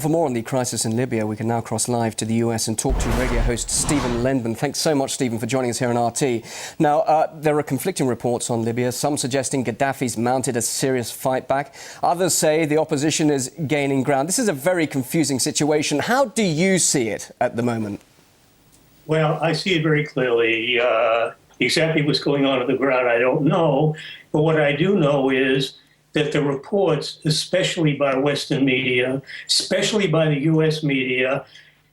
For more on the crisis in Libya, we can now cross live to the US and talk to radio host Stephen Lendman. Thanks so much, Stephen, for joining us here on RT. Now, there are conflicting reports on Libya, some suggesting Gadhafi's mounted a serious fight back. Others say the opposition is gaining ground. This is a very confusing situation. How do you see it at the moment? Well, I see it very clearly. Exactly what's going on the ground, I don't know. But what I do know is that the reports, especially by Western media, especially by the U.S. media,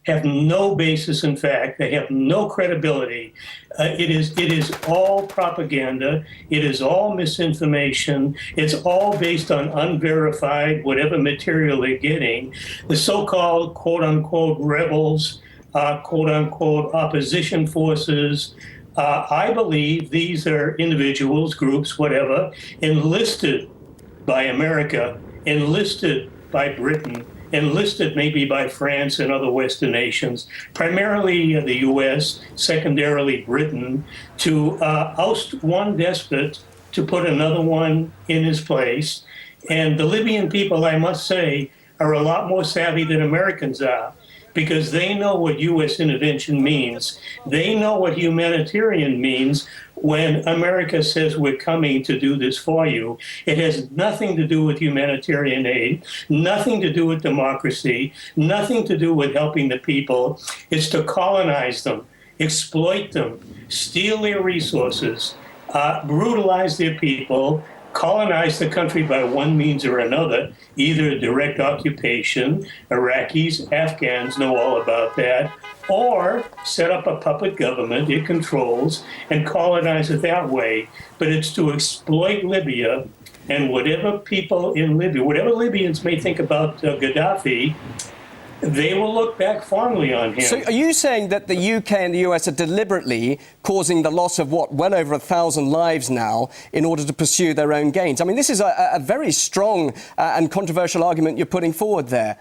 have no basis in fact. They have no credibility. It is all propaganda. It is all misinformation. It's all based on unverified, whatever material they're getting. The so-called quote-unquote rebels, quote-unquote opposition forces, I believe these are individuals, groups, whatever, enlisted by America, enlisted by Britain, enlisted maybe by France and other Western nations, primarily the US, secondarily Britain, to oust one despot to put another one in his place. And the Libyan people, I must say, are a lot more savvy than Americans are, because they know what U.S. intervention means. They know what humanitarian means when America says we're coming to do this for you. It has nothing to do with humanitarian aid, nothing to do with democracy, nothing to do with helping the people. It's to colonize them, exploit them, steal their resources, brutalize their people, colonize the country by one means or another, either direct occupation, Iraqis, Afghans know all about that, or set up a puppet government it controls and colonize it that way. But it's to exploit Libya, and whatever people in Libya, whatever Libyans may think about Gadhafi, they will look back fondly on him. So are you saying that the UK and the US are deliberately causing the loss of, well over 1,000 lives now in order to pursue their own gains? I mean, this is a very strong and controversial argument you're putting forward there.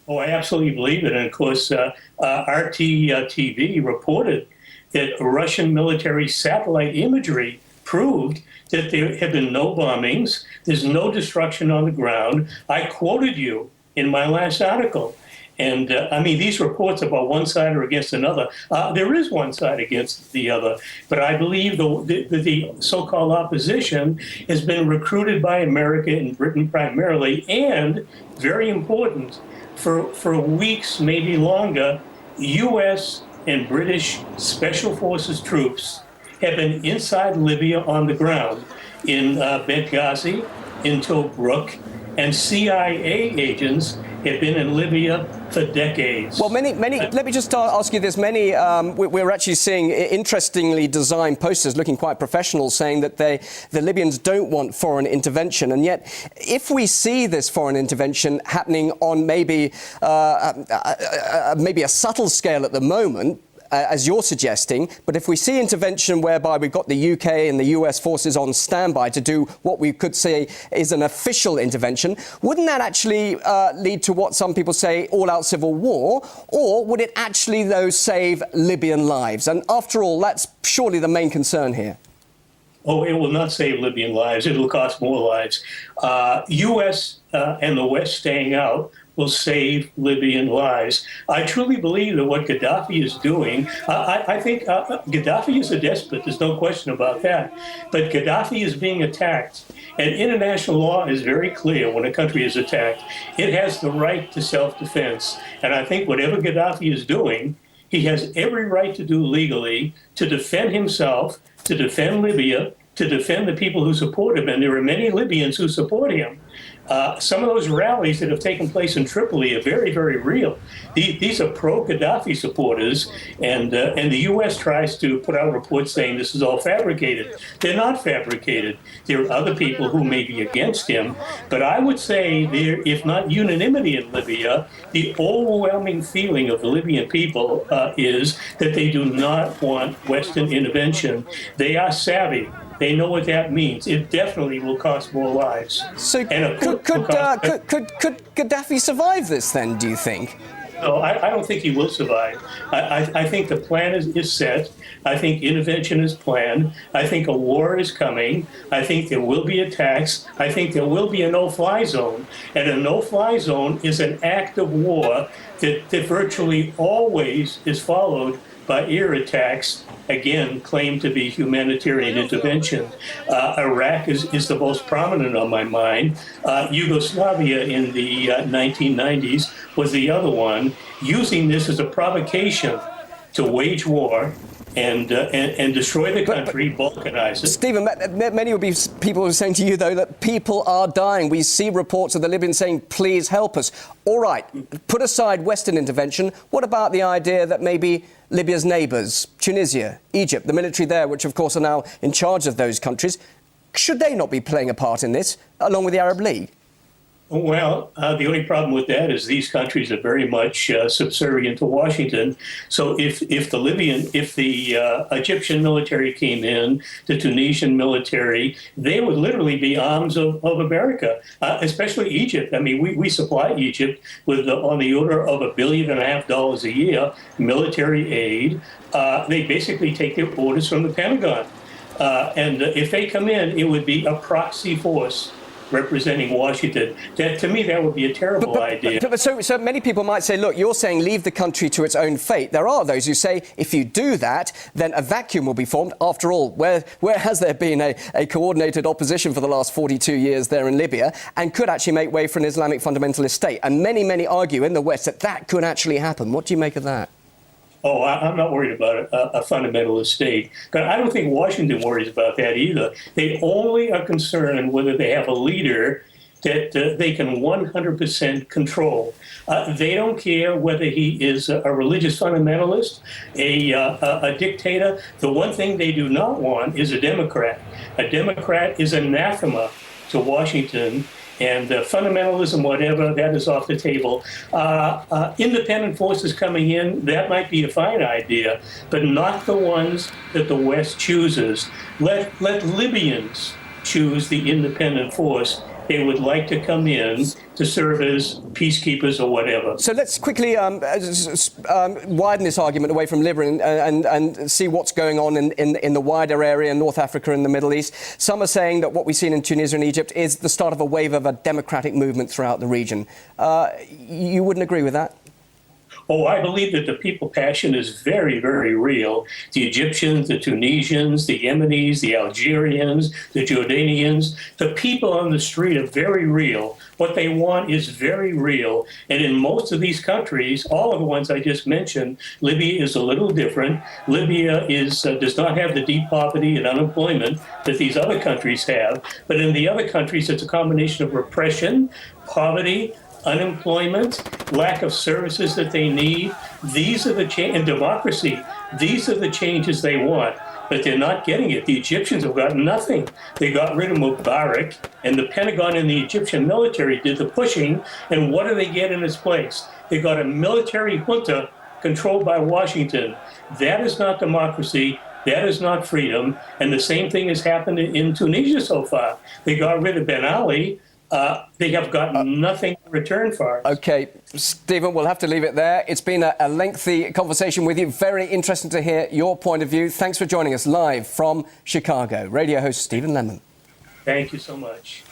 Oh, I absolutely believe it. And of course, RT TV reported that Russian military satellite imagery proved that there have been no bombings, there's no destruction on the ground. I quoted you in my last article. And I mean, these reports about one side or against another, there is one side against the other. But I believe the so-called opposition has been recruited by America and Britain primarily, and very important, for weeks, maybe longer, U.S. and British Special Forces troops have been inside Libya on the ground, in Benghazi, in Tobruk, and CIA agents have been in Libya for decades. Well, many. Let me just ask you this. We're actually seeing interestingly designed posters looking quite professional, saying that the Libyans don't want foreign intervention. And yet, if we see this foreign intervention happening on maybe a subtle scale at the moment, as you're suggesting, but if we see intervention whereby we've got the UK and the US forces on standby to do what we could say is an official intervention, wouldn't that actually lead to what some people say all-out civil war? Or would it actually, though, save Libyan lives? And after all, that's surely the main concern here. Oh, it will not save Libyan lives. It will cost more lives. U.S. And the West staying out will save Libyan lives. I truly believe that what Gadhafi is doing, I think Gadhafi is a despot, there's no question about that. But Gadhafi is being attacked. And international law is very clear when a country is attacked. It has the right to self-defense. And I think whatever Gadhafi is doing, he has every right to do legally to defend himself, to defend Libya, to defend the people who support him. And there are many Libyans who support him. Some of those rallies that have taken place in Tripoli are very, very real. These are pro-Gadhafi supporters, and the U.S. tries to put out reports saying this is all fabricated. They're not fabricated. There are other people who may be against him, but I would say there, if not unanimity in Libya, the overwhelming feeling of the Libyan people is that they do not want Western intervention. They are savvy. They know what that means. It definitely will cost more lives. So could Gadhafi survive this then, do you think? No, I don't think he will survive. I think the plan is set. I think intervention is planned. I think a war is coming. I think there will be attacks. I think there will be a no-fly zone. And a no-fly zone is an act of war that virtually always is followed by air attacks, again, claimed to be humanitarian intervention. Iraq is the most prominent on my mind. Yugoslavia in the 1990s was the other one, using this as a provocation to wage war and destroy the country, balkanize it. Stephen, many would be people are saying to you, though, that people are dying. We see reports of the Libyans saying, please help us. All right, put aside Western intervention. What about the idea that maybe Libya's neighbours, Tunisia, Egypt, the military there, which of course are now in charge of those countries, should they not be playing a part in this, along with the Arab League? Well, the only problem with that is these countries are very much subservient to Washington. So if the Egyptian military came in, the Tunisian military, they would literally be arms of America, especially Egypt. I mean, we supply Egypt with on the order of $1.5 billion a year military aid. They basically take their orders from the Pentagon. And if they come in, it would be a proxy force representing Washington. To me, that would be a terrible idea. So many people might say, look, you're saying leave the country to its own fate. There are those who say if you do that, then a vacuum will be formed. After all, where has there been a coordinated opposition for the last 42 years there in Libya, and could actually make way for an Islamic fundamentalist state? And many argue in the West that that could actually happen. What do you make of that? Oh, I'm not worried about a fundamentalist state. But I don't think Washington worries about that either. They only are concerned whether they have a leader that they can 100% control. They don't care whether he is a religious fundamentalist, a dictator. The one thing they do not want is a Democrat. A Democrat is anathema to Washington. And fundamentalism, whatever, that is off the table. Independent forces coming in, that might be a fine idea, but not the ones that the West chooses. Let Libyans choose the independent force they would like to come in to serve as peacekeepers or whatever. So let's quickly widen this argument away from Libya and see what's going on in the wider area, North Africa and the Middle East. Some are saying that what we've seen in Tunisia and Egypt is the start of a wave of a democratic movement throughout the region. You wouldn't agree with that? Oh, I believe that the people passion is very, very real. The Egyptians, the Tunisians, the Yemenis, the Algerians, the Jordanians, the people on the street are very real. What they want is very real. And in most of these countries, all of the ones I just mentioned, Libya is a little different. Libya does not have the deep poverty and unemployment that these other countries have. But in the other countries, it's a combination of repression, poverty, unemployment, lack of services that they need. These are the and democracy. These are the changes they want, but they're not getting it. The Egyptians have got nothing. They got rid of Mubarak, and the Pentagon and the Egyptian military did the pushing. And what do they get in its place? They got a military junta controlled by Washington. That is not democracy. That is not freedom. And the same thing has happened in Tunisia so far. They got rid of Ben Ali. They have got nothing in return for us. OK, Stephen, we'll have to leave it there. It's been a lengthy conversation with you. Very interesting to hear your point of view. Thanks for joining us live from Chicago. Radio host Stephen Lendman. Thank you so much.